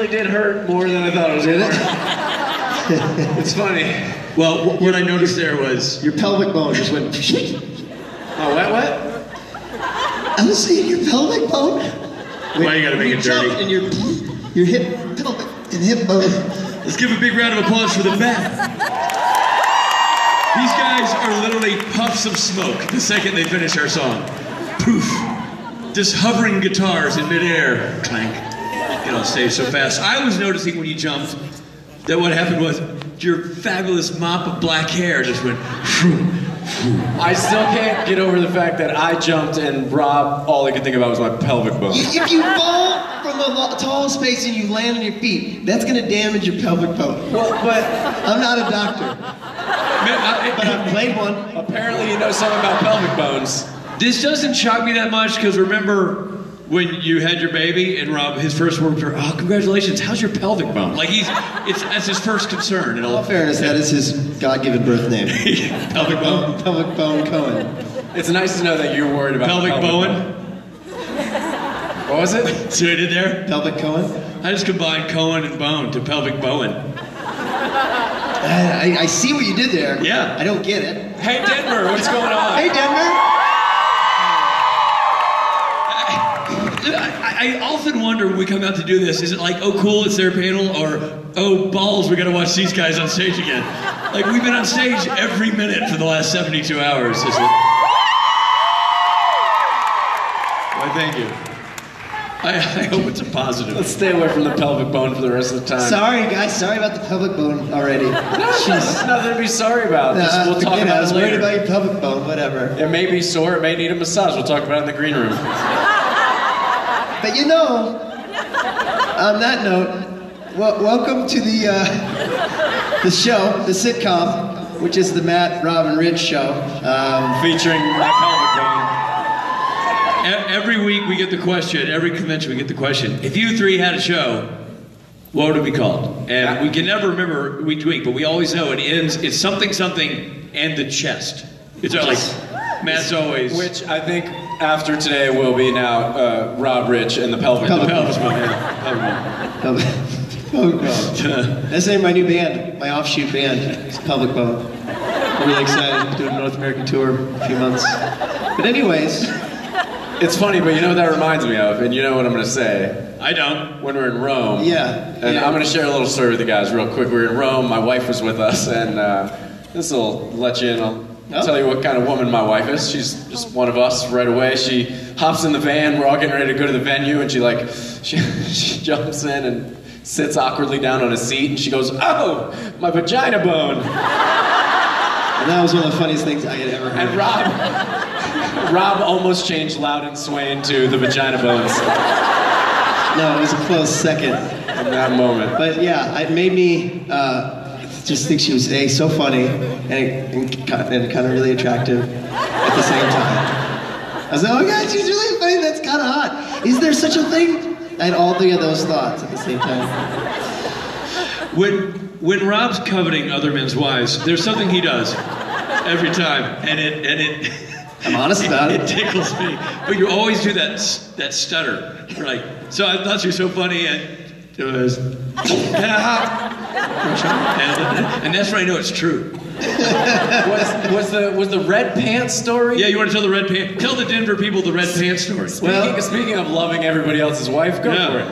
did hurt more than I thought it was going to. It's funny. Well, what I noticed there was your pelvic bone just went. Oh, what? I was saying your pelvic bone. Why you gotta make it dirty? And your hip, pelvic, and hip bone. Let's give a big round of applause for the band. These guys are literally puffs of smoke the second they finish our song. Poof. Just hovering guitars in midair. Clank. Get on stage so fast. I was noticing when you jumped that what happened was your fabulous mop of black hair just went shroom. I still can't get over the fact that I jumped and Rob, all I could think about was my pelvic bone. If you fall from a tall space and you land on your feet, that's going to damage your pelvic bone. Well, but I'm not a doctor. But I've played one. Apparently you know something about pelvic bones. This doesn't shock me that much because remember when you had your baby and Rob, his first words were, "Oh, congratulations! How's your pelvic bone?" Like that's his first concern. In all fairness, that is his God-given birth name. Pelvic bone. Pelvic bone Cohen. It's nice to know that you're worried about pelvic bone. What was it? See what I did there? Pelvic Cohen. I just combined Cohen and bone to pelvic Bowen. I see what you did there. Yeah. I don't get it. Hey Denver, what's going on? Hey Denver. I often wonder when we come out to do this, is it like, oh cool, it's their panel, or oh balls, we gotta watch these guys on stage again. Like we've been on stage every minute for the last 72 hours, is it? Why, thank you. I hope it's a positive. Let's stay away from the pelvic bone for the rest of the time. Sorry guys, sorry about the pelvic bone already. There's nothing to be sorry about. We'll talk about it later. I was worried about your pelvic bone, whatever. It may be sore, it may need a massage. We'll talk about it in the green room. But you know, on that note, welcome to the show, the sitcom, which is the Matt, Rob, and Rich show. Featuring my pelvic bone. Every week we get the question, every convention we get the question, if you three had a show, what would it be called? And we can never remember week to week, but we always know it ends, it's something, something, and the chest. It's like, Matt's always. Which I think after today will be now Rob, Rich, and the pelvic bone. Pelvic bone. That's the name of my new band, my offshoot band. It's Pelvic Bone. I'm really excited. Doing a North American tour in a few months. But anyways. It's funny, but you know what that reminds me of, and you know what I'm going to say. I don't. When we're in Rome. Yeah. And I'm going to share a little story with you guys real quick. We were in Rome, my wife was with us, and this will let you in. I'll tell you what kind of woman my wife is. She's just one of us right away. She hops in the van, we're all getting ready to go to the venue, and she jumps in and sits awkwardly down on a seat, and she goes, "Oh, my vagina bone." And that was one of the funniest things I had ever heard. And Rob almost changed Loud and Swain to the vagina bones. No, it was a close second. In that moment. But yeah, it made me just think she was so funny and kind of really attractive at the same time. I was like, oh god, she's really funny, that's kind of hot. Is there such a thing? I had all three of those thoughts at the same time. When Rob's coveting other men's wives, there's something he does every time, and it I'm honest about it. It tickles me. But you always do that stutter. You're like, so I thought you were so funny, and it was, and that's when I know it's true. was the red pants story? Yeah, you want to tell the red pants? Tell the Denver people the red pants story. Speaking of loving everybody else's wife, go for it.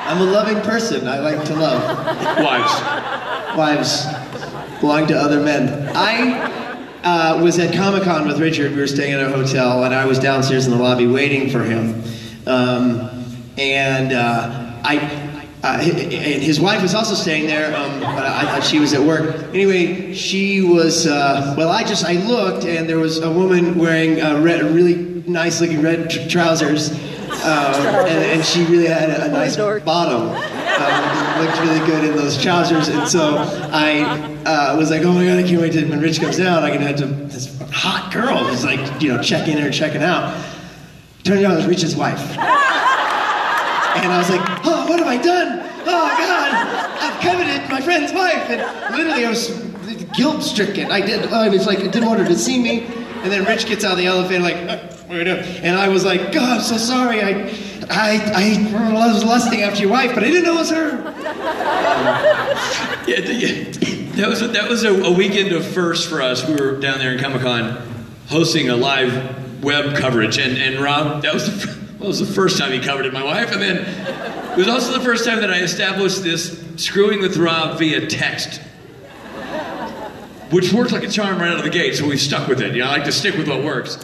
I'm a loving person. I like to love. Wives belong to other men. I was at Comic-Con with Richard. We were staying at a hotel, and I was downstairs in the lobby waiting for him. And his wife was also staying there, but I thought she was at work. Anyway, she was, I looked, and there was a woman wearing really nice-looking red trousers, and she really had a nice bottom. Looked really good in those trousers, and so I was like, oh my god, I can't wait till when Rich comes down, I can have this hot girl who's like, checking in or checking out. Turned out it was Rich's wife. And I was like, oh, what have I done? Oh god, I've coveted my friend's wife. And literally I was guilt-stricken. I didn't want her to see me. And then Rich gets out of the elevator like, what are we doing? And I was like, God, I'm so sorry. I was lusting after your wife, but I didn't know it was her. That was a weekend of firsts for us. We were down there in Comic-Con hosting a live web coverage, and Rob, that was the first time he covered it, my wife, and then it was also the first time that I established this screwing with Rob via text, which worked like a charm right out of the gate, so we stuck with it. You know, I like to stick with what works.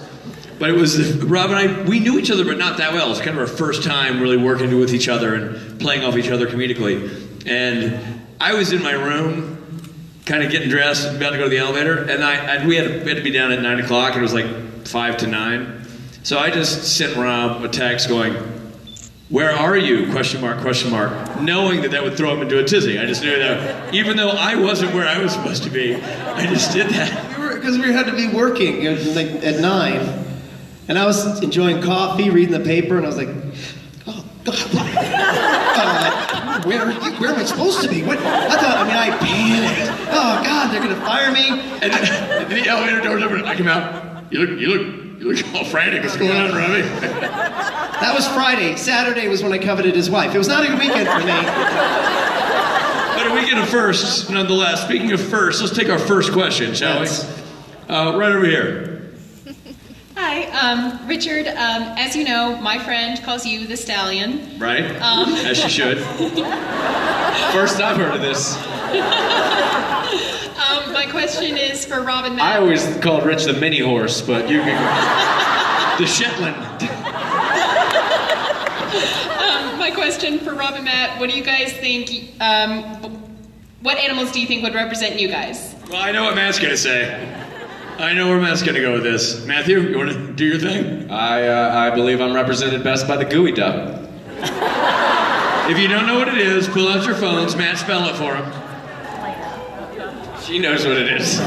But it was, Rob and I, we knew each other, but not that well. It was kind of our first time really working with each other and playing off each other comedically. And I was in my room, kind of getting dressed, about to go to the elevator, and we had to be down at 9 o'clock, and it was like 5 to 9. So I just sent Rob a text going, "Where are you? Question mark, knowing that would throw him into a tizzy. I just knew that, even though I wasn't where I was supposed to be, I just did that. Because we had to be working at 9. And I was enjoying coffee, reading the paper, and I was like, oh, God. Where am I supposed to be? I panicked. Oh, God, they're going to fire me. And then the elevator doors open, I come out, you look all frantic. What's going on, Robbie? That was Friday. Saturday was when I coveted his wife. It was not a good weekend for me. But a weekend of firsts, nonetheless. Speaking of firsts, let's take our first question, shall we? Right over here. Hi, Richard. As you know, my friend calls you the Stallion. Right, as she should. First I've heard of this. My question is for Rob and Matt. I always called Rich the mini horse, but you can... The Shetland. My question for Rob and Matt, what do you guys think, what animals do you think would represent you guys? Well, I know what Matt's going to say. I know where Matt's going to go with this. Matthew, you want to do your thing? I believe I'm represented best by the gooey duck. If you don't know what it is, pull out your phones. Matt, spell it for him. She knows what it is.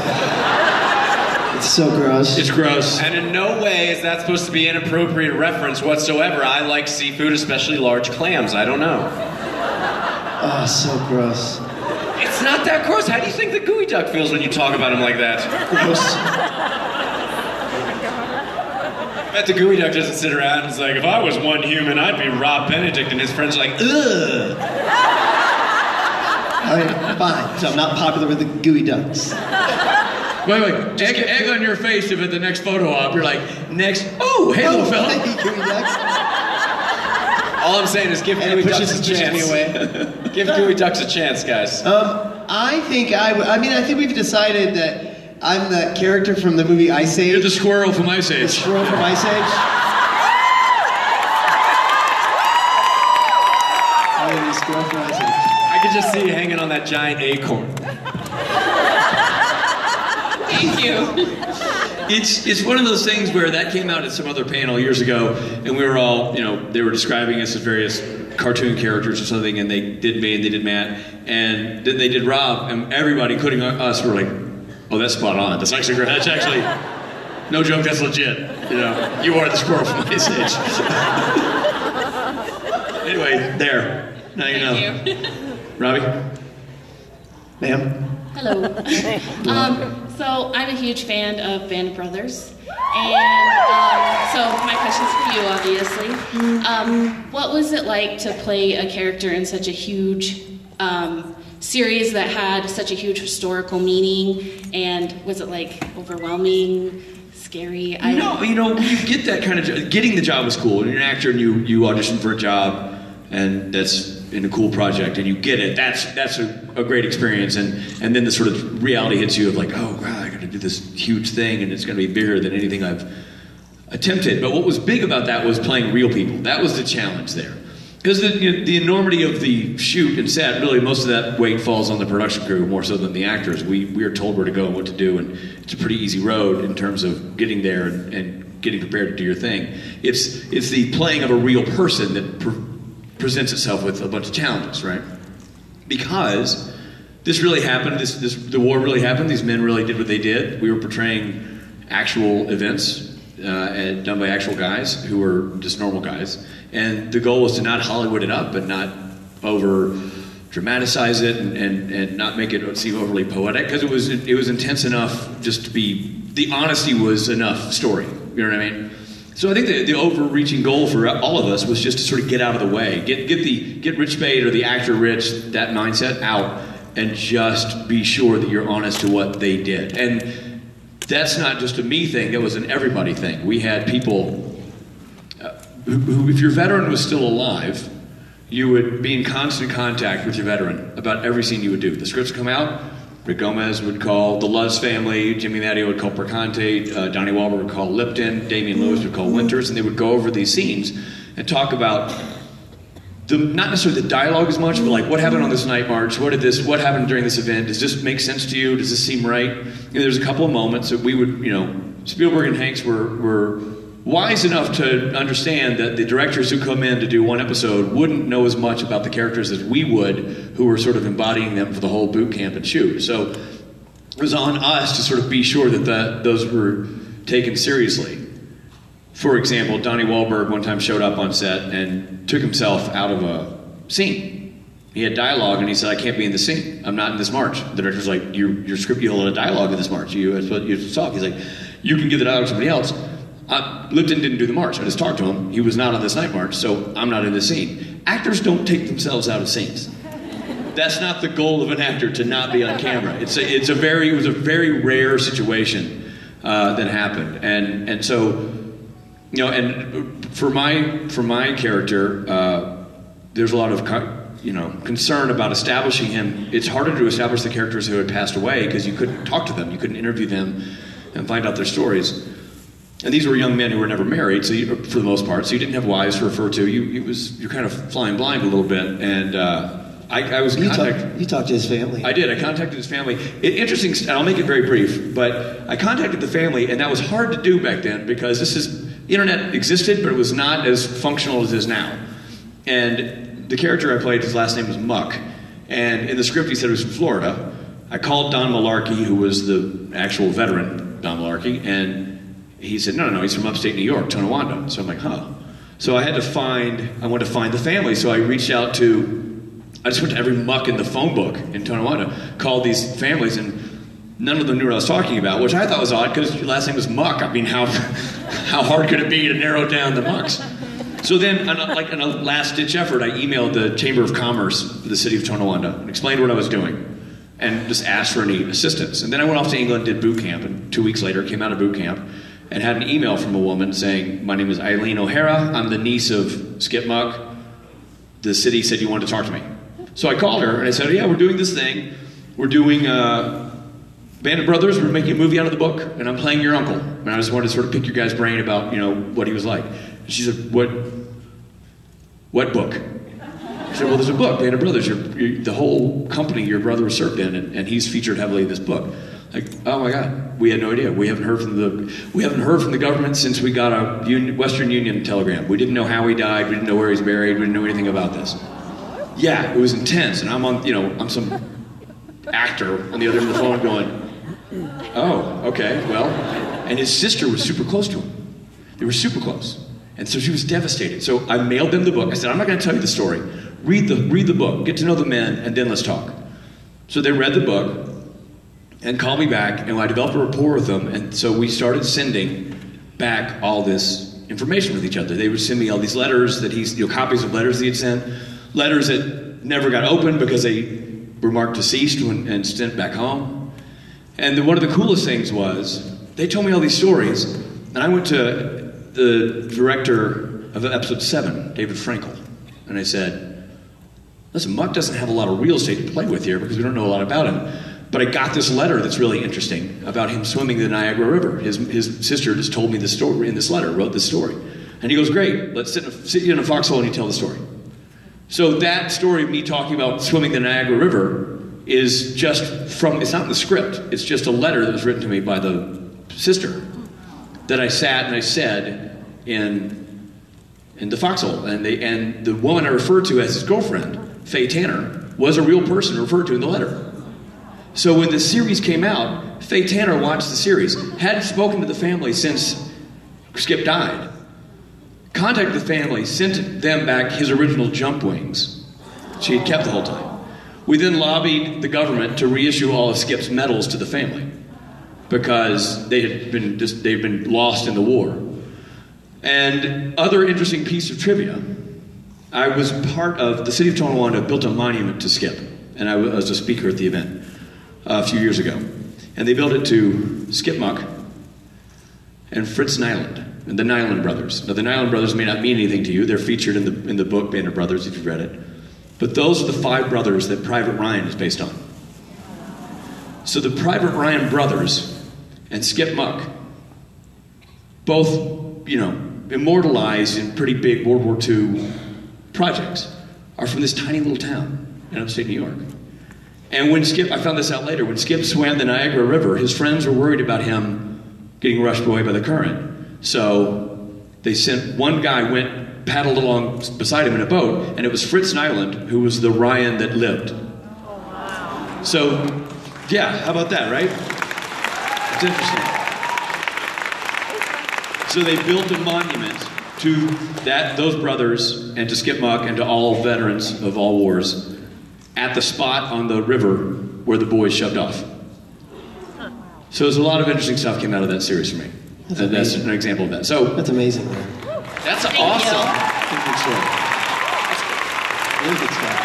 It's so gross. It's gross. And in no way is that supposed to be an inappropriate reference whatsoever. I like seafood, especially large clams. I don't know. Oh, so gross. It's not that gross. How do you think the gooey duck feels when you talk about him like that? Gross. I bet the gooey duck doesn't sit around and is like, if I was one human, I'd be Rob Benedict, and his friends are like, ugh. All right, fine. So I'm not popular with the gooey ducks. Wait. Egg on your face if at the next photo op, you're like, next, oh, hey, little fella. Gooey ducks. All I'm saying is give gooey ducks a chance. Give gooey ducks a chance, guys. I think we've decided that I'm the character from the movie Ice Age. You're the squirrel from Ice Age. The squirrel from Ice Age. I'm the squirrel from Ice Age. I could just see you hanging on that giant acorn. Thank you. It's one of those things where that came out at some other panel years ago, and we were all, they were describing us as various cartoon characters or something, and they did me and they did Matt, and then they did Rob, and everybody, including us, were like, oh, that's spot on. That's actually great. That's actually, no joke, that's legit. You are the squirrel from Ice Age. Anyway, there. Now you know. Thank you. Robbie? Ma'am? Hello. So I'm a huge fan of Band of Brothers, and so my question's for you, obviously. What was it like to play a character in such a huge series that had such a huge historical meaning, and was it like overwhelming, scary? No, you get that kind of getting the job was cool. You're an actor and you audition for a job, and that's in a cool project, and you get it. That's a great experience, and then the sort of reality hits you of like, oh God, I got to do this huge thing, and it's going to be bigger than anything I've attempted. But what was big about that was playing real people. That was the challenge there, because the enormity of the shoot and set, really most of that weight falls on the production crew more so than the actors. We are told where to go and what to do, and it's a pretty easy road in terms of getting there and getting prepared to do your thing. It's the playing of a real person that presents itself with a bunch of challenges, right? Because this really happened, the war really happened, these men really did what they did. We were portraying actual events done by actual guys who were just normal guys. And the goal was to not Hollywood it up and not over dramatize it and not make it seem overly poetic, because it was intense enough just to be, the honesty was enough story, you know what I mean? So I think the overreaching goal for all of us was just to sort of get out of the way, get Rich Spade or the actor Rich, that mindset out, and just be sure that you're honest to what they did. And that's not just a me thing, that was an everybody thing. We had people who, if your veteran was still alive, you would be in constant contact with your veteran about every scene you would do. The scripts would come out, Rick Gomez would call the Luz family, Jimmy Matteo would call Perconte, Donnie Wahlberg would call Lipton, Damian Lewis would call Winters, and they would go over these scenes and talk about not necessarily the dialogue as much, but like what happened on this night march, what happened during this event, does this make sense to you, does this seem right? There's a couple of moments that we would, Spielberg and Hanks were wise enough to understand that the directors who come in to do one episode wouldn't know as much about the characters as we would, who were sort of embodying them for the whole boot camp and shoot. So it was on us to sort of be sure that those were taken seriously. For example, Donnie Wahlberg one time showed up on set and took himself out of a scene. He had dialogue and he said, I can't be in this scene. I'm not in this march. The director's like, your script, you have a lot of dialogue in this march. That's what you have to talk. He's like, you can give the dialogue to somebody else. Lipton didn't do the march. I just talked to him. He was not on this night march, so I'm not in this scene. Actors don't take themselves out of scenes. That's not the goal of an actor, to not be on camera. It was a very rare situation that happened, and so and for my character, there's a lot of concern about establishing him. It's harder to establish the characters who had passed away because you couldn't talk to them, you couldn't interview them, and find out their stories. And these were young men who were never married, so for the most part, so you didn't have wives to refer to. You're kind of flying blind a little bit, and I was You talked to his family. I did. I contacted his family. Interesting, and I'll make it very brief, but I contacted the family, and that was hard to do back then because internet existed, but it was not as functional as it is now. And the character I played, his last name was Muck, and in the script he said he was from Florida. I called Don Malarkey, who was the actual veteran, Don Malarkey, and he said, no, he's from upstate New York, Tonawanda. So I'm like, huh. So I wanted to find the family, so I just went to every muck in the phone book in Tonawanda, called these families, and none of them knew what I was talking about, which I thought was odd, because your last name was Muck. I mean, how hard could it be to narrow down the mucks? So then, in a last-ditch effort, I emailed the Chamber of Commerce of the city of Tonawanda and explained what I was doing, and just asked for any assistance. And then I went off to England, did boot camp, and 2 weeks later came out of boot camp, and had an email from a woman saying, my name is Eileen O'Hara, I'm the niece of Skip Muck. The city said you wanted to talk to me. So I called her and I said, yeah, we're doing this thing. We're doing Band of Brothers, we're making a movie out of the book, and I'm playing your uncle. And I just wanted to sort of pick your guys' brain about, what he was like. And she said, what book? I said, well, there's a book, Band of Brothers. The whole company your brother was served in, and he's featured heavily in this book. Like, oh my God, we had no idea. We haven't heard from the government since we got a Western Union telegram. We didn't know how he died. We didn't know where he's buried. We didn't know anything about this. Yeah, it was intense, and I'm some actor on the other end of the phone going, oh, okay, well, and his sister was super close to him. They were super close, and so she was devastated. So I mailed them the book. I said, I'm not going to tell you the story. Read the book, get to know the men, and then let's talk. So they read the book and called me back, and I developed a rapport with them, and so we started sending back all this information with each other. They would send me all these letters that copies of letters he had sent, letters that never got opened because they were marked deceased and sent back home. And one of the coolest things was, they told me all these stories, and I went to the director of episode 7, David Frankel, and I said, listen, Muck doesn't have a lot of real estate to play with here because we don't know a lot about him. But I got this letter that's really interesting about him swimming the Niagara River. His sister just told me the story in this letter, wrote this story. And he goes, great, let's sit you in a foxhole and you tell the story. So that story of me talking about swimming the Niagara River is just it's not in the script, it's just a letter that was written to me by the sister that I sat and I said in the foxhole. And the woman I referred to as his girlfriend, Faye Tanner, was a real person referred to in the letter. So when the series came out, Faye Tanner watched the series, hadn't spoken to the family since Skip died, contacted the family, sent them back his original jump wings she had kept the whole time. We then lobbied the government to reissue all of Skip's medals to the family because they'd been lost in the war. And other interesting piece of trivia, I was part of, the city of Tonawanda built a monument to Skip, and I was a speaker at the event a few years ago. And they built it to Skip Muck and Fritz Nyland, and the Nyland brothers. Now the Nyland brothers may not mean anything to you, they're featured in the book Band of Brothers if you've read it. But those are the 5 brothers that Private Ryan is based on. So the Private Ryan brothers and Skip Muck, both, you know, immortalized in pretty big World War II projects, are from this tiny little town in upstate New York. And when Skip, I found this out later, when Skip swam the Niagara River, his friends were worried about him getting rushed away by the current. So they sent, one guy went, paddled along beside him in a boat, and it was Fritz Nyland, who was the Ryan that lived. So, yeah, how about that, right? It's interesting. So they built a monument to those brothers, and to Skip Muck, and to all veterans of all wars, at the spot on the river where the boys shoved off. So there's a lot of interesting stuff came out of that series for me. That's an example of that. So that's amazing. That's awesome. Really good stuff.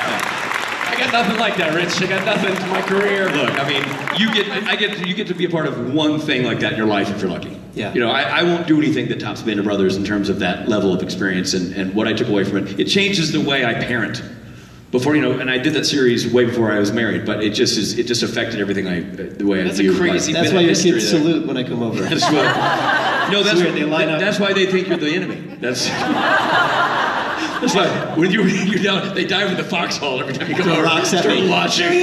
I got nothing like that, Rich. I got nothing to my career. Look, I mean, you get to be a part of one thing like that in your life if you're lucky. Yeah. You know, I won't do anything that tops Band of Brothers in terms of that level of experience and what I took away from it. It changes the way I parent. Before, you know, and I did that series way before I was married, but it just affected everything the way I view life. That's a crazy. That's why your kids salute when I come over. That's what, no, that's weird. They line up. That's why they think you're the enemy. That's why when you're down, they dive in the foxhole every time you come over. Rocks at me. Watching.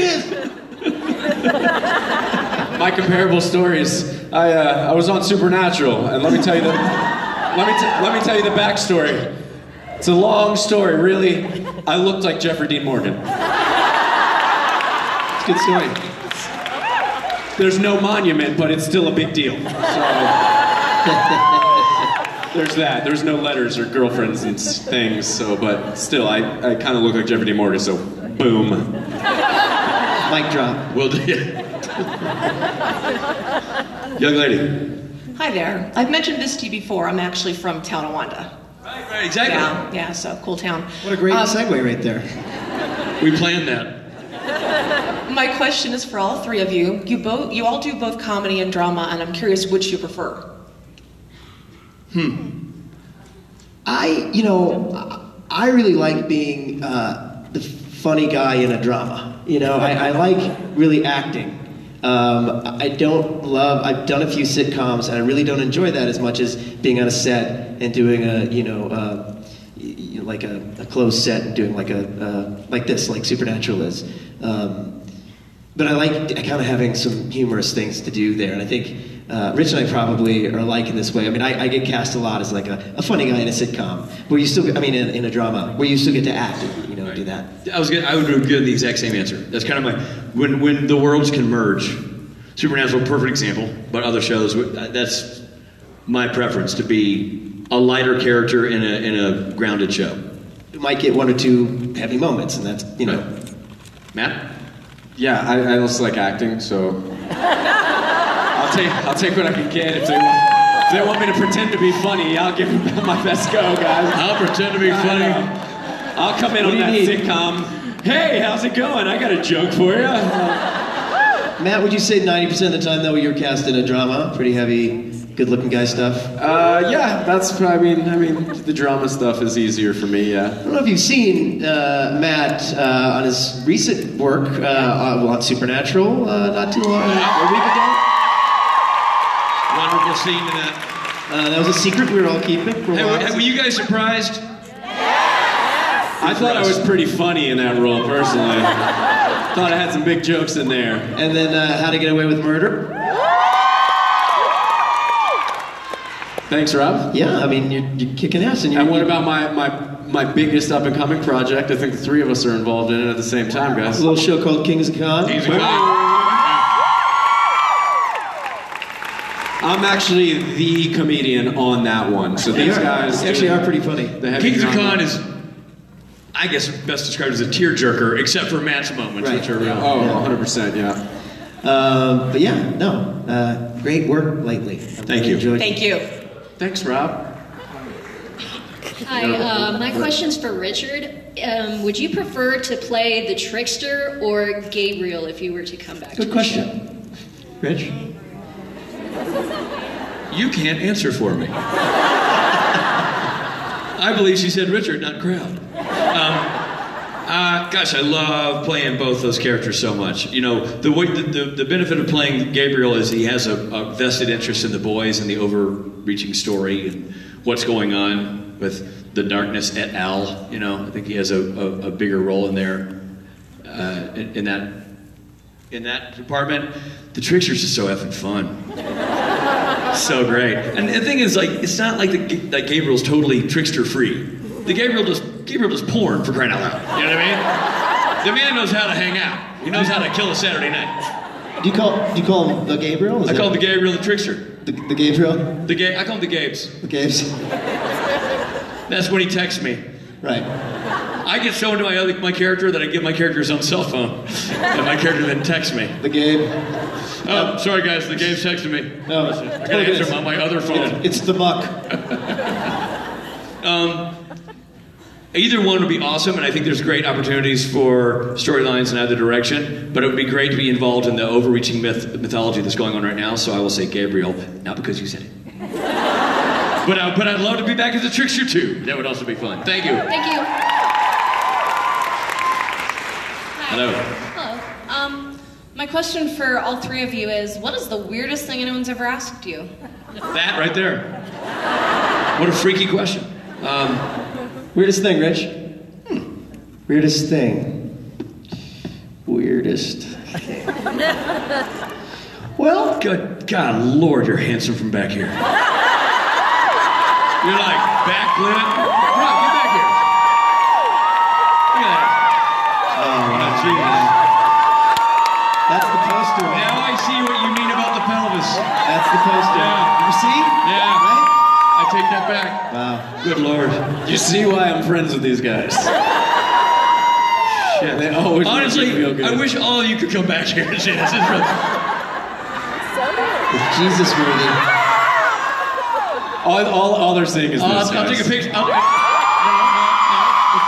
My comparable stories. I was on Supernatural, and let me tell you the backstory. It's a long story, really. I looked like Jeffrey Dean Morgan. It's a good story. There's no monument, but it's still a big deal. So there's that. There's no letters or girlfriends and things. So, but still, I kind of look like Jeffrey Dean Morgan. So, boom. Mic drop. Well, young lady. Hi there. I've mentioned this to you before. I'm actually from Tonawanda. Right, exactly. Yeah, so cool town. What a great segue right there. We planned that. My question is for all 3 of you. You all do both comedy and drama, and I'm curious which you prefer. I really like being the funny guy in a drama. You know, I like really acting. I've done a few sitcoms, and I really don't enjoy that as much as being on a set and doing like a closed set and doing like this, like Supernatural is. But I kind of having some humorous things to do there, and I think Rich and I probably are alike in this way. I mean, I get cast a lot as like a funny guy in a sitcom, where you still, in a drama, where you still get to act, and, you know, do that. I would give the exact same answer. That's kind of when the worlds can merge. Supernatural, perfect example, but other shows, that's my preference, to be a lighter character in a grounded show. You might get 1 or 2 heavy moments, and that's, you know. Right. Matt? Yeah, I also like acting, so I'll take what I can get. If they want me to pretend to be funny, I'll give them my best go, guys. I'll pretend to be funny. I'll come in on that sitcom. Hey, how's it going? I got a joke for you. Matt, would you say 90% of the time, though, you're cast in a drama? Pretty heavy, good-looking guy stuff? Yeah, that's, I mean, the drama stuff is easier for me, yeah. I don't know if you've seen Matt on his recent work on Supernatural, not too long, a week ago. Wonderful scene in that. That was a secret we were all keeping for a while. Were you guys surprised? I thought I was pretty funny in that role, personally. Thought I had some big jokes in there. And then How to Get Away with Murder. Thanks, Rob. Yeah, I mean, you're kicking ass. And what about my biggest up-and-coming project? I think the 3 of us are involved in it at the same time, guys. A little show called Kings of Con. Kings of Con. I'm actually the comedian on that one. So these guys actually are pretty funny. Kings of Con is, I guess, best described as a tearjerker, except for Matt's moments, which are real. Oh, 100%, yeah. But yeah, no, great work lately. Thank you. Thank you. Thanks, Rob. Hi, my question's for Richard. Would you prefer to play the trickster or Gabriel if you were to come back? Good question. Rich? You can't answer for me. I believe she said Richard, not Crowd. Gosh, I love playing both those characters so much. You know, the benefit of playing Gabriel is he has a vested interest in the boys and the overreaching story and what's going on with the darkness et al. You know, I think he has a bigger role in there in that department. The trickster's just so effing fun. So great. And the thing is, like, it's not like that Gabriel's totally trickster free. The Gabriel does porn, for crying out loud. You know what I mean? The man knows how to hang out. He knows how to kill a Saturday night. Do you call him the Gabriel? I call him the Gabriel the trickster. The Gabriel? I call him the Gabes. The Gabes? That's when he texts me. Right. I get so into my character that I give my character his own cell phone. And my character then texts me. The Gabe. Oh, sorry guys, the Gabe's texting me. No, I gotta answer him on my other phone. It's the Muck. Either one would be awesome, and I think there's great opportunities for storylines in either direction, but it would be great to be involved in the overreaching mythology that's going on right now, so I will say Gabriel, not because you said it. But I'd love to be back as a trickster too. That would also be fun. Thank you. Thank you. Hello. Hello. My question for all three of you is, what is the weirdest thing anyone's ever asked you? That right there. What a freaky question. Weirdest thing, Rich? Weirdest thing. Weirdest. Well, Good God, Lord, you're handsome from back here. You're like backlit. Rob, get back here. Look at that. Oh, Jesus. that's the poster. Now I see what you mean about the pelvis. That's the poster. Yeah. You see? Yeah. Right? I take that back. Wow. Good Lord. You see why I'm friends with these guys. Shit. They always make Honestly, me feel good. I wish all of you could come back here and see this. It's really... It's Jesus worthy. All they're seeing is this. I'll guys. take a picture. No. It's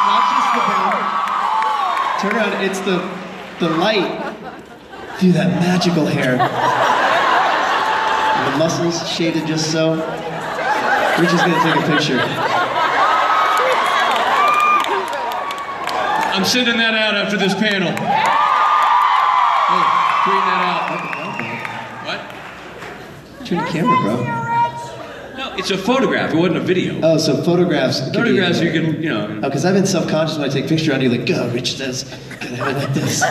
not just the band. Turn around. It's the light through that magical hair. And the muscles shaded just so. Rich is gonna take a picture. I'm sending that out after this panel. Hey, tweet that out. What? Turn the camera, bro. No, it's a photograph. It wasn't a video. Oh, so photographs. could be- Photographs you can, you know. Oh, because I've been self-conscious when I take a picture on you, like, go, Rich says, gotta have it like this.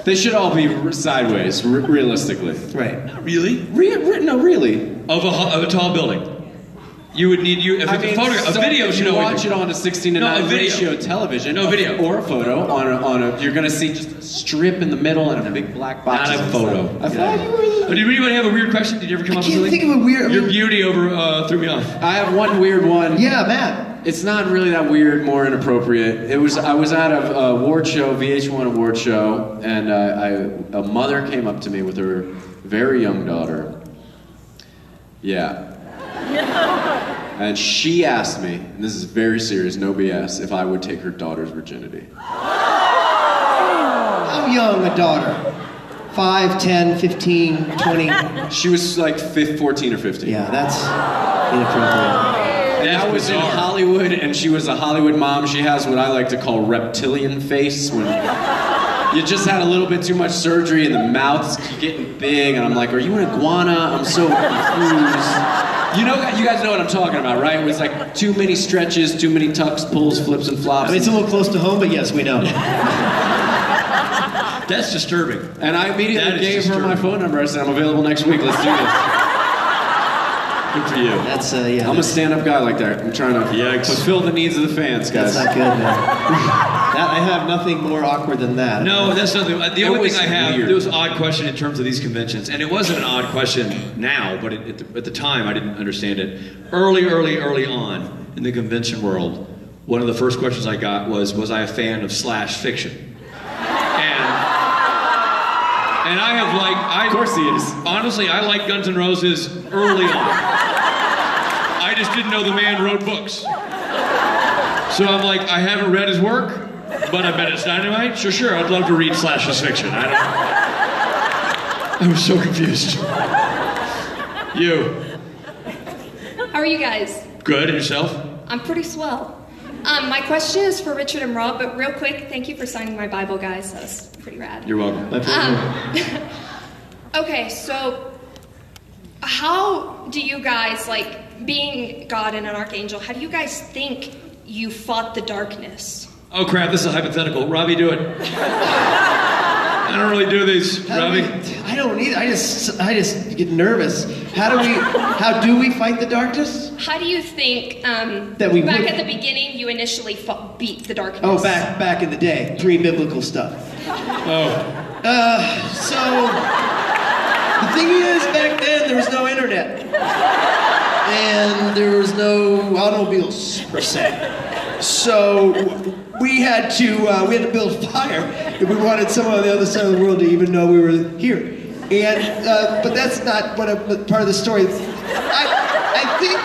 They should all be sideways, realistically. Right. Really? No, really. Of a tall building. You would need if it's a photograph, a video if should you always watch it on a 16:9 No, a video. ratio television, No, video. or a photo on a, you're gonna see just a strip in the middle and a big black box. Not a photo. I thought you were. Oh, did anybody have a weird question? Did you ever come I up with can't something? think of a weird. Your beauty threw me off. I have one weird one. Yeah, Matt. It's not really that weird, more inappropriate. I was at a award show, VH1 award show, and a mother came up to me with her very young daughter. Yeah. And she asked me, and this is very serious, no BS, if I would take her daughter's virginity. How young a daughter? 5, 10, 15, 20? She was like 14 or 15. Yeah, that's inappropriate. And I was in Hollywood, and she was a Hollywood mom. She has what I like to call reptilian face, when you just had a little bit too much surgery and the mouth's getting big, and I'm like, are you an iguana? I'm so confused. You guys know what I'm talking about, right? It's like too many stretches, too many tucks, pulls, flips, and flops. I mean, it's a little close to home, but yes, we know. That's disturbing. And I immediately gave her my phone number. I said, I'm available next week. Let's do this. Good for you. That's, yeah. I'm a stand-up guy like that. I'm trying to fulfill the needs of the fans, guys. That's not good, man. I have nothing more awkward than that. No, that's nothing. The only thing I have, weird. there was an odd question in terms of these conventions, and it wasn't an odd question now, but at the time I didn't understand it. Early on in the convention world, one of the first questions I got was I a fan of slash fiction? And I have of course he is. Honestly, I like Guns N' Roses early on. I just didn't know the man wrote books. So I'm like, I haven't read his work, but I bet it's dynamite. Sure, I'd love to read Slash's fiction. I was so confused. You. How are you guys? Good, and yourself? I'm pretty swell. My question is for Richard and Rob, but real quick, thank you for signing my Bible, guys. That was pretty rad. You're welcome. Okay, so how do you guys, like, being God and an archangel, how do you guys think you fought the darkness? Oh crap, this is a hypothetical. Robbie, do it. I don't really do these, Robbie. I don't either. I just get nervous. How do we fight the darkness? How do you think that we back at the beginning you initially beat the darkness? Oh, back in the day, pre-biblical stuff. Oh. So the thing is, back then there was no internet, and there was no automobiles per se. So we had to build a fire if we wanted someone on the other side of the world to even know we were here. And but that's not part of the story. I think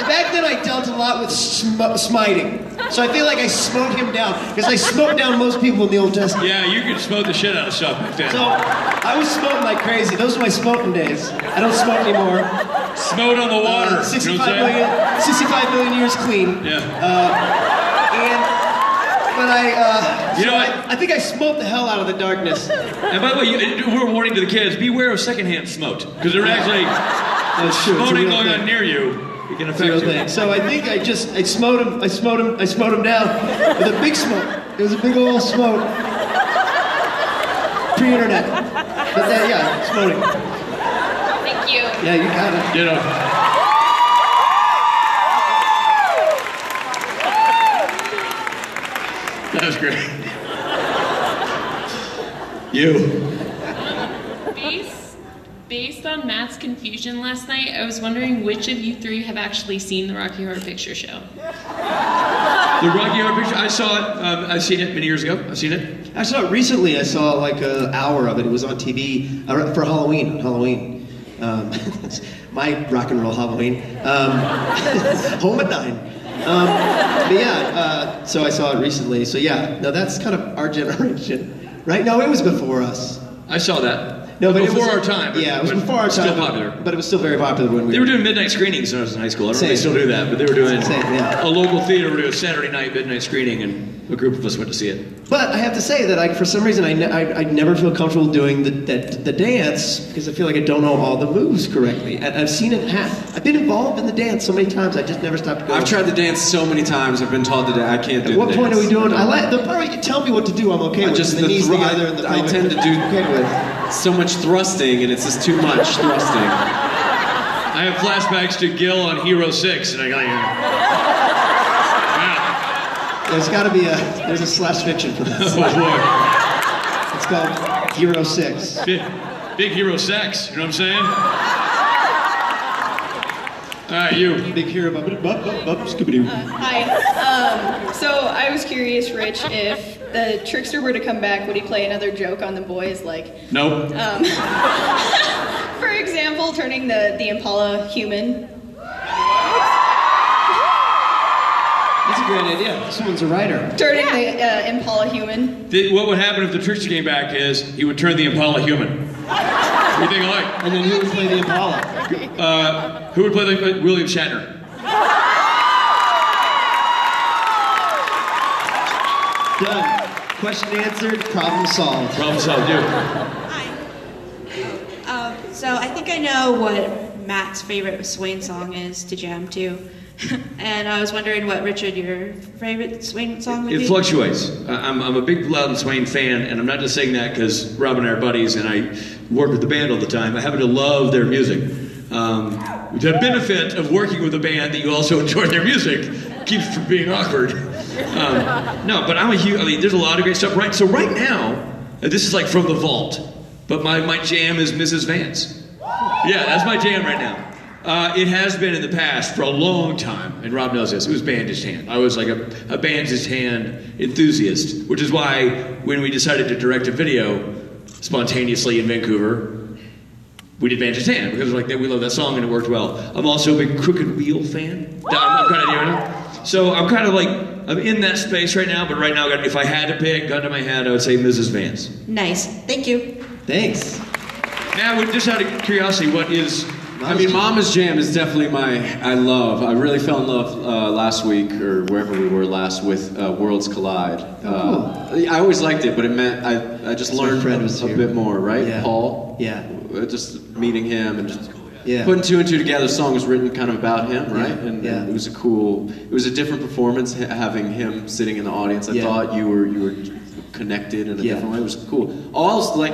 back then I dealt a lot with smiting. So I feel like I smote him down because I smote down most people in the Old Testament. Yeah, you could smote the shit out of stuff back then. So I was smoting like crazy. Those are my smoting days. I don't smoke anymore. Smote on the water. 65 million years clean. Yeah. I think I smoked the hell out of the darkness. And by the way, we're warning to the kids: beware of secondhand smote, because they're actually smoting going on near you. It can affect you. So I think I smote him down with a big smoke. It was a big old smoke. Pre-internet. But then, yeah, smoting. Thank you. Yeah, you got it. You know. That was great. You. Based on Matt's confusion last night, I was wondering which of you three have actually seen the Rocky Horror Picture Show. The Rocky Horror Picture, I saw it, I've seen it many years ago. I've seen it. I saw it recently. I saw like an hour of it. It was on TV for Halloween. My rock and roll Halloween. Home at 9. But yeah, so I saw it recently. So yeah, no, that's kind of our generation, right? No, it was before us. I saw that. No, but before our time. Yeah, it was before our time. Still popular. But it was still very popular when They were doing midnight screenings when I was in high school. I don't know if they still do that, but they were doing a local theater would do a Saturday night midnight screening, and a group of us went to see it. But I have to say that for some reason I never feel comfortable doing the dance because I feel like I don't know all the moves correctly. And I've seen it I've been involved in the dance so many times. I just never stopped going. I've tried the dance so many times. I've been told to I can't do. At what point are we doing? I like the part where you tell me what to do. I'm okay with. Just the knees together and the I tend to do so much thrusting, and it's just too much thrusting. I have flashbacks to Gil on Hero 6, and I got wow. There's got to be there's a slash fiction for that. Oh boy. It's called Hero 6. Big hero sex, you know what I'm saying? All right, you. Big hero, Scooby-Doo. Hi. So I was curious, Rich, if the trickster were to come back, would he play another joke on the boys, like? Nope. For example, turning the Impala human. That's a great idea. Someone's a writer. Turning the Impala human. What would happen if the trickster came back is he would turn the Impala human. What do you think alike? And then who would play the Impala? Who would play William Shatner? Done. Question answered, problem solved. Problem solved, you. Hi. So I think I know what Matt's favorite Swain song is to jam to. And I was wondering what, Richard, your favorite Swain song would be? It fluctuates. I'm a big Loudon Swain fan, and I'm not just saying that because Rob and I are buddies and I work with the band all the time. I happen to love their music. The benefit of working with a band that you also enjoy their music keeps from being awkward. No, but there's a lot of great stuff. Right. So right now, this is like from the vault, but my jam is Mrs. Vance. Yeah, that's my jam right now. It has been in the past for a long time, and Rob knows this. It was Bandaged Hand. I was like a Bandaged Hand enthusiast, which is why when we decided to direct a video spontaneously in Vancouver, we did Vange's Hand because like we love that song and it worked well. I'm also a big Crooked Wheel fan. I'm kind of doing it. So I'm kind of like, I'm in that space right now, but right now, if I had to pick, gun to my head, I would say Mrs. Vance. Nice. Thank you. Thanks. Now, just out of curiosity, what is... Mama's Jam is definitely I really fell in love last week, or wherever we were last, with Worlds Collide. I always liked it, but it meant I just learned a bit more, right? Yeah. Paul? Yeah. Just meeting him and just yeah. putting two and two together. The song was written kind of about him, right? Yeah. And yeah. it was a different performance having him sitting in the audience. I thought you were connected in a different way. It was cool. Also, like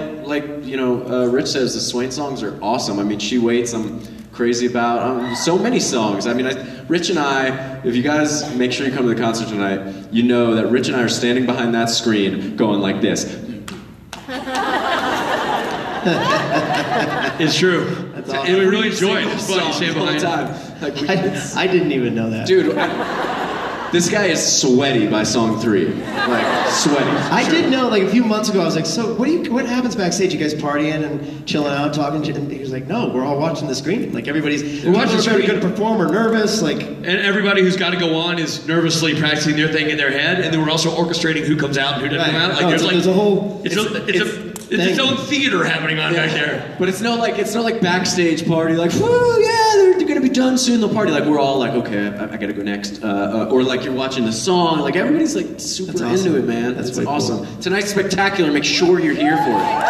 Rich says, the Swain songs are awesome. I mean, She Waits, I'm crazy about. So many songs. I mean, Rich and I, if you guys make sure you come to the concert tonight, you know that Rich and I are standing behind that screen going like this. It's true. That's awesome. And we really enjoy it. It's fun. You stand behind time. I didn't even know that. Dude, this guy is sweaty by song 3. Like, sweaty. I did know, like, a few months ago, I was like, so what happens backstage? You guys partying and chilling out, talking? And he was like, no, we're all watching the screen. Like, we're watching the screen. Going to perform or nervous, like... And everybody who's got to go on is nervously practicing their thing in their head, and then we're also orchestrating who comes out and who doesn't come out. Like, there's a whole... It's its own theater happening on back there. But it's not like backstage party, like, whoo, yeah, they're gonna be done soon, they'll party. Like, we're all like, okay, I gotta go next. Or like you're watching the song, like everybody's like super into it, man. That's awesome. Cool. Tonight's spectacular, make sure you're here for it.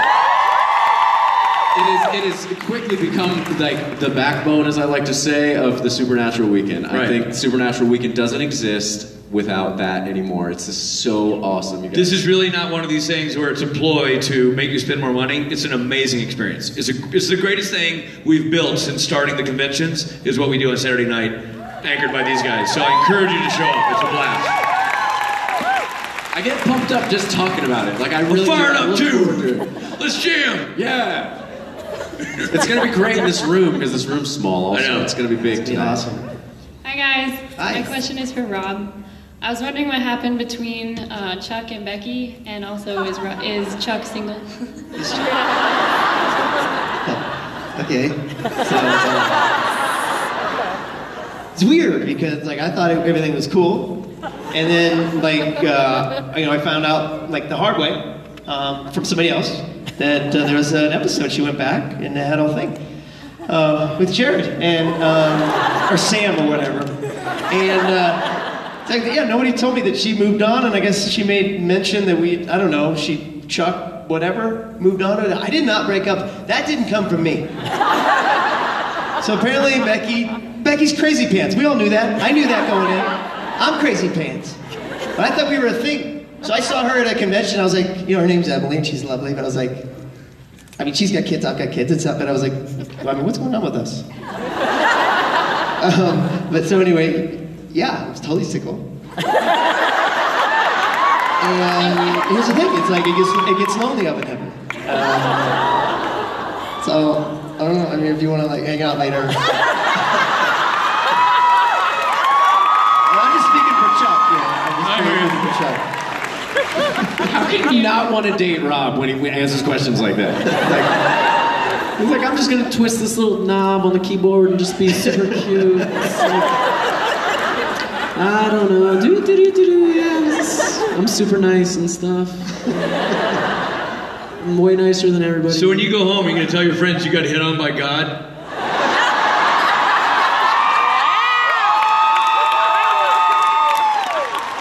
It has quickly become like the backbone, as I like to say, of the Supernatural Weekend. I think Supernatural Weekend doesn't exist without that anymore. It's just so awesome, you guys. This is really not one of these things where it's a ploy to make you spend more money. It's an amazing experience. It's the greatest thing we've built since starting the conventions, is what we do on Saturday night, anchored by these guys. So I encourage you to show up. It's a blast. I get pumped up just talking about it. Like, I really fired up too. Let's jam. Yeah. It's gonna be great in this room, because this room's small also. I know. It's gonna be big tonight. Awesome. Hi guys. Hi. My question is for Rob. I was wondering what happened between Chuck and Becky, and also is Chuck single? Okay. So, it's weird because like I thought everything was cool, and then like I found out like the hard way from somebody else that there was an episode. She went back and had a whole thing with Jared and or Sam or whatever, and. Yeah, nobody told me that she moved on, and I guess she made mention that Chuck, whatever, moved on. I did not break up. That didn't come from me. So apparently Becky's crazy pants. We all knew that. I knew that going in. I'm crazy pants. But I thought we were a thing. So I saw her at a convention. I was like, her name's Emily, and she's lovely, but I was like, she's got kids, I've got kids, and stuff, but I was like, what's going on with us? But so anyway, yeah, I was totally single. And here's the thing, it's like it gets lonely up in heaven. So, I don't know, if you want to like hang out later. I'm just speaking for Chuck, I'm just speaking for Chuck. How can you not want to date Rob when he answers questions like that? He's like, I'm just gonna twist this little knob on the keyboard and just be super cute. I don't know, yeah, I'm super nice and stuff. I'm way nicer than everybody. So when you go home, you're going to tell your friends you got hit on by God?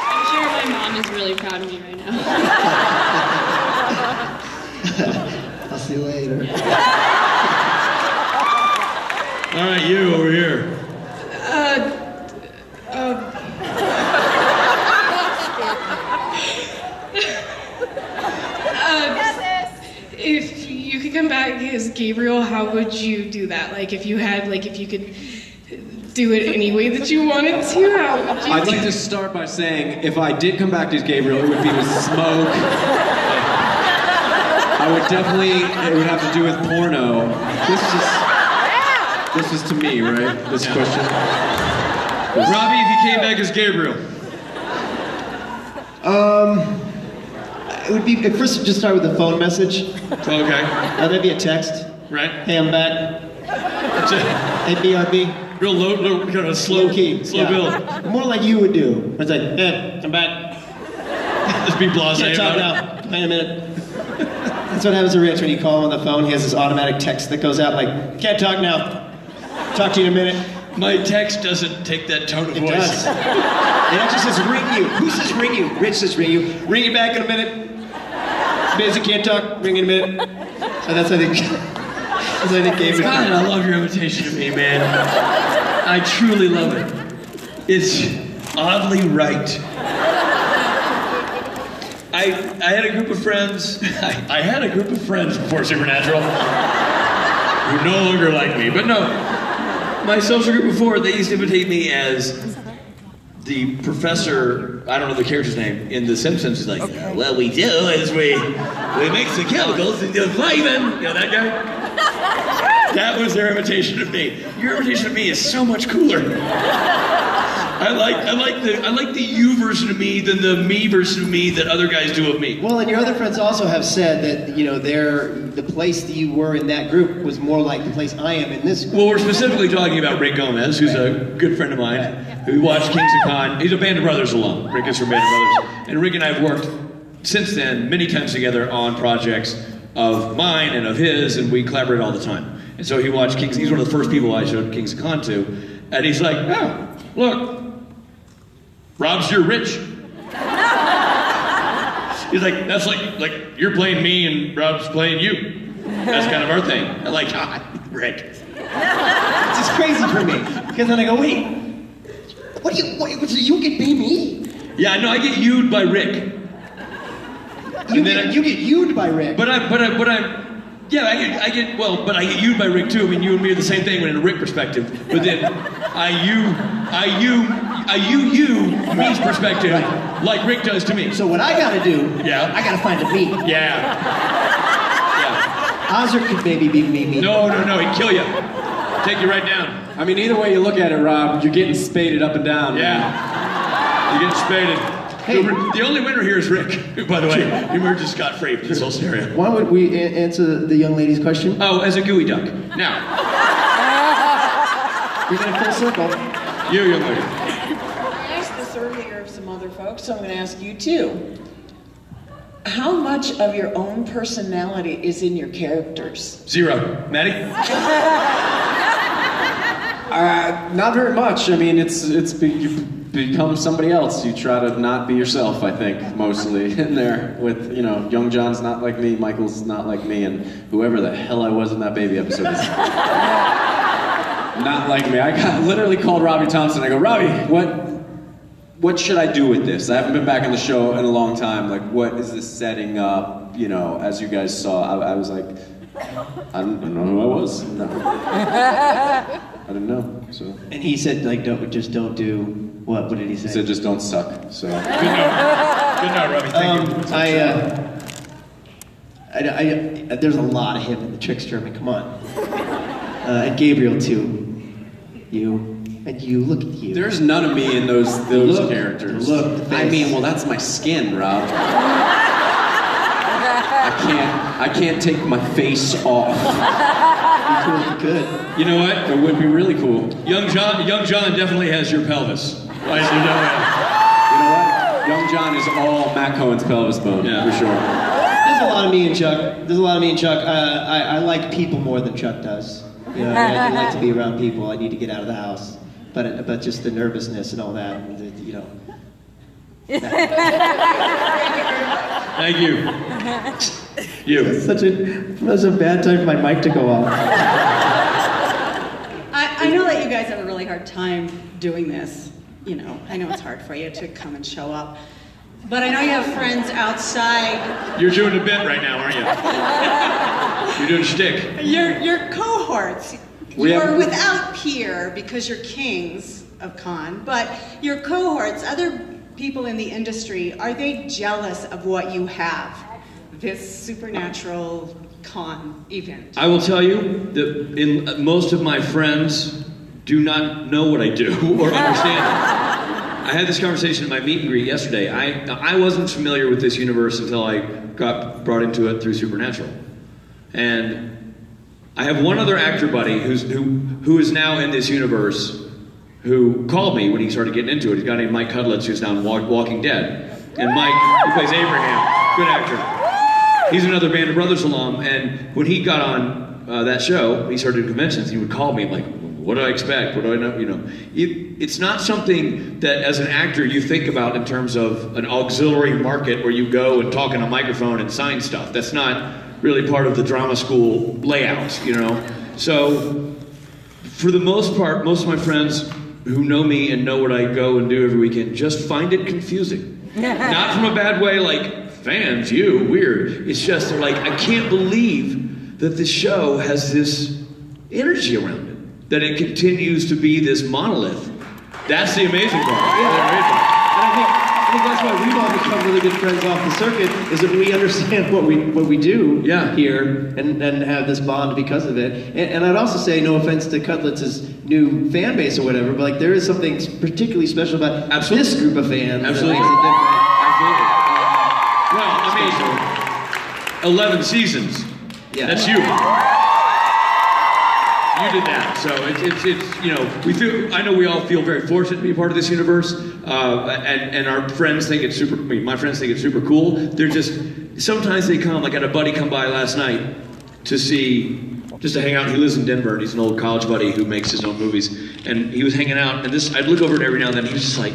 I'm sure my mom is really proud of me right now. I'll see you later. All right, you over here. If you could come back as Gabriel, how would you do that? Like, if you could do it any way that you wanted to, how would you I'd like to start by saying, if I did come back as Gabriel, it would be with smoke. It would have to do with porno. This is to me, right? This question. Robbie, if you came back as Gabriel. It would be, first just start with a phone message. Okay. Maybe a text. Right? Hey, I'm back. That's it. Hey, BRB. Real low, kind of slow key. Slow build. More like you would do. It's like, hey, I'm back. Just be blasé Can't talk about now. Wait a minute. That's what happens to Rich when you call him on the phone. He has this automatic text that goes out like, can't talk now. Talk to you in a minute. My text doesn't take that tone of voice. It does. It actually says ring you. Who says ring you? Rich says ring you. Ring you back in a minute. Busy, can't talk. Ring in a minute. So that's what I think. That's what I think Gabe. God, I love your imitation of me, man. I truly love it. It's oddly right. I had a group of friends. I had a group of friends before Supernatural who no longer like me. But no, my social group before, they used to imitate me as the professor, I don't know the character's name, in The Simpsons. He's like, what we do is we mix the chemicals into flavin'. You know that guy? That was their imitation of me. Your imitation of me is so much cooler. I like the you version of me than the me version of me that other guys do of me. Well, and your other friends also have said that, you know, the place that you were in that group was more like the place I am in this group. Well, we're specifically talking about Rick Gomez, who's a good friend of mine, who watched Kings of Con. He's a Band of Brothers alum. Rick is from Band of Brothers. And Rick and I have worked since then many times together on projects of mine and of his, and we collaborate all the time. And so he watched Kings. He's one of the first people I showed Kings of Con to, and he's like, oh, look, Rob's your Rich. He's like, that's like you're playing me and Rob's playing you. That's kind of our thing. I'm like, God, Rick. It's just crazy for me. Because then I go, wait, what you get me? Yeah, no, I get you'd by Rick. You get you'd by Rick. But I get you'd by Rick too. I mean, you and me are the same thing, but in a Rick perspective. But then I you me's perspective, like Rick does to me. So what I gotta do, I gotta find a me. Yeah. Ozzer could maybe be me. No, he'd kill you. Take you right down. I mean, either way you look at it, Rob, you're getting spaded up and down. Yeah. You're getting spaded. Hey. The only winner here is Rick, who, by the way, he emerges scot-free from this whole scenario. Why would we answer the young lady's question? Oh, as a gooey duck. Now. You're going to full circle. You, young lady. I asked this earlier of some other folks, so I'm going to ask you too. How much of your own personality is in your characters? 0. Maddie? Not very much. I mean, you become somebody else. You try to not be yourself, I think, mostly in there with, you know, young John's not like me, Michael's not like me, and whoever the hell I was in that baby episode is not like me. I got literally called Robbie Thompson. I go, Robbie, what should I do with this? I haven't been back on the show in a long time. Like, what is this setting up? You know, as you guys saw, I was like, I don't know who I was. No. I didn't know. So. And he said, like, don't do what? What did he say? He said, just don't suck. So. Good note, Robbie. Thank you. There's a lot of him in the Trickster. I mean, come on. And Gabriel too. You. And you, look at you. There's none of me in those characters. Look, I mean, well, that's my skin, Rob. I can't take my face off. You could. You know what? It would be really cool. Young John definitely has your pelvis. You know what? Young John is all Matt Cohen's pelvis bone, for sure. There's a lot of me and Chuck. I like people more than Chuck does. You know, I like to be around people. I need to get out of the house. But just the nervousness and all that, you know. Thank you. That's a bad time for my mic to go off. I know that you guys have a really hard time doing this. You know, I know it's hard for you to come and show up. But I know you have friends outside. You're doing a bit right now, aren't you? You're doing shtick. Your cohorts. You're without peer because you're kings of con, but your cohorts, other people in the industry, are they jealous of what you have? This supernatural con event. I will tell you that most of my friends do not know what I do or understand it. I had this conversation in my meet and greet yesterday. I wasn't familiar with this universe until I got brought into it through Supernatural. And I have one other actor buddy who is now in this universe who called me when he started getting into it. He's a guy named Mike Cudlitz who's now in Walking Dead. And Mike, who plays Abraham, good actor. He's another Band of Brothers alum, and when he got on that show, he started doing conventions, he would call me like, what do I expect? What do I know? You know, it's not something that as an actor you think about in terms of an auxiliary market where you go and talk in a microphone and sign stuff. That's not really part of the drama school layout, you know? So, for the most part, most of my friends who know me and know what I go and do every weekend just find it confusing. Not from a bad way, like, fans, you, weird. It's just, they're like, I can't believe that the show has this energy around it, that it continues to be this monolith. That's the amazing part. Yeah. And I think that's why we've all become really good friends off the circuit, is that we understand what we do here and have this bond because of it. And I'd also say, no offense to Cutlitz's new fan base or whatever, but like there is something particularly special about this group of fans that makes it different. Well, I mean, 11 seasons. Yeah. That's you. You did that, so it's you know, we feel, I know we all feel very fortunate to be a part of this universe, and our friends think it's super, I mean, my friends think it's super cool. They're just, sometimes they come, like I had a buddy come by last night to see, just to hang out. He lives in Denver, and he's an old college buddy who makes his own movies, and he was hanging out, and this, I'd look over it every now and then, he was just like,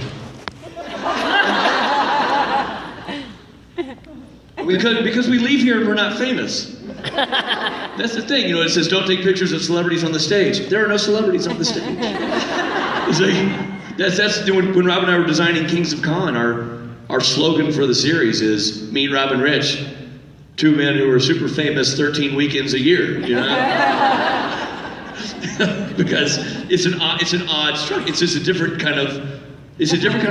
because we leave here and we're not famous. That's the thing, you know, it says don't take pictures of celebrities on the stage. There are no celebrities on the stage. It's like, that's when Rob and I were designing Kings of Con, our slogan for the series is Meet Rob and Rich, two men who are super famous 13 weekends a year, you know? Because it's an odd structure. It's just a different kind of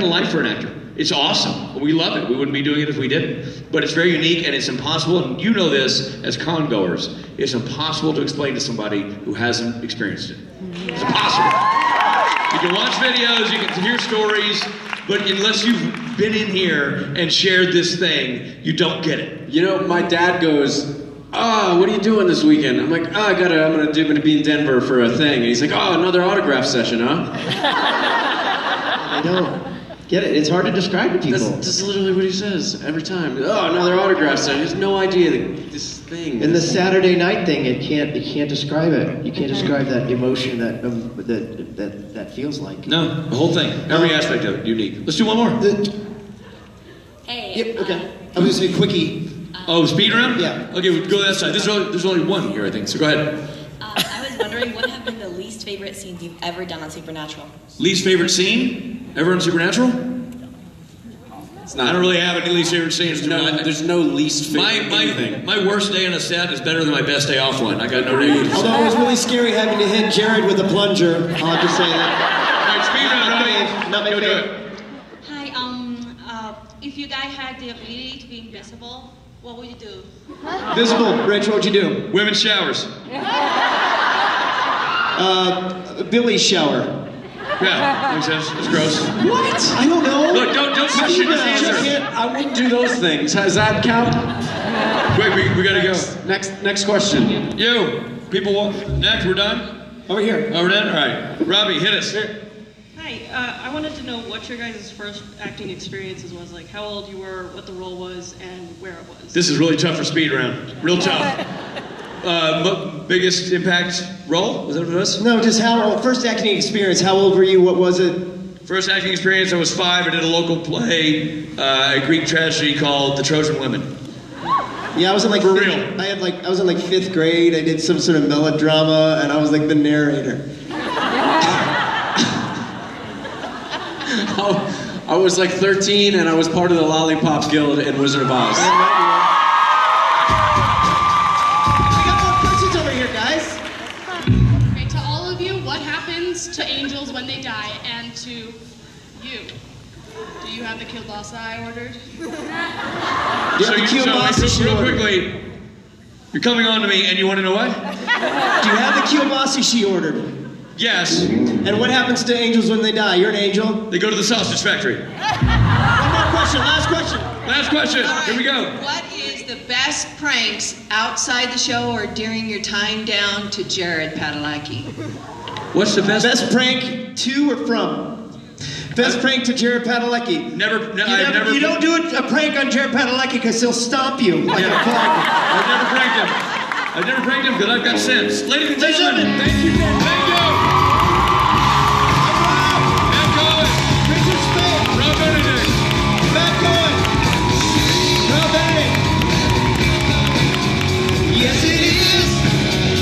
life for an actor. It's awesome. We love it. We wouldn't be doing it if we didn't. But it's very unique, and it's impossible, and you know this as con goers, it's impossible to explain to somebody who hasn't experienced it. It's impossible. You can watch videos, you can hear stories, but unless you've been in here and shared this thing, you don't get it. You know, my dad goes, what are you doing this weekend? I'm like, I'm gonna be in Denver for a thing. And he's like, another autograph session, huh? I don't get it. It's hard to describe to people. That's literally what he says every time. Another autograph session. He has no idea this thing. And the Saturday night thing, you can't describe it. You can't describe that emotion that feels like. No, the whole thing, every aspect of it, unique. Let's do one more. Hey. Yep. Okay. I'm gonna say quickie. Speed round? Yeah. Okay, we'll go that side. There's only one here, I think. So go ahead. I was wondering, what have been the least favorite scenes you've ever done on Supernatural? Least favorite scene ever on Supernatural? I don't really have any least favorite scenes. There's no least favorite anything. My worst day on a set is better than my best day off one. I got no negatives. Although it was really scary having to hit Jared with a plunger. I'll just say that. All right, speed round, Robbie. Go do it. Hi, if you guys had the ability to be invisible, what would you do? Visible, Rich, what would you do? Women's showers. Billy's shower. Yeah, makes sense. It's gross. What? I don't know. Look, don't question his answer. I wouldn't do those things. Does that count? Wait, we gotta go. Next question. You, people, next, we're done? Over here. Oh, we're done? All right. Robbie, hit us. Hi, I wanted to know what your guys' first acting experiences was, like how old you were, what the role was, and where it was. This is really tough for speed round. Real tough. Biggest impact role? Was that what it was? No, just first acting experience. How old were you? What was it? First acting experience, I was 5. I did a local play, a Greek tragedy called The Trojan Women. Yeah, I was in like for real. I was in like 5th grade. I did some sort of melodrama, and I was like the narrator. I was like 13, and I was part of the Lollipop Guild in Wizard of Oz. To angels when they die, and to you. Do you have the kielbasa I ordered? Real quickly, you're coming on to me, and you want to know what? Do you have the kielbasa she ordered? Yes. And what happens to angels when they die? You're an angel? They go to the sausage factory. One more question, last question. Last question, here we go. What is the best pranks outside the show or during your time down to Jared Padalecki? What's the best? Best prank to or from? Best prank to Jared Padalecki. You don't do a prank on Jared Padalecki because he'll stomp you like a clown. I've never pranked him. I've never pranked him because I've got sense. Ladies and gentlemen, thank you. Thank you.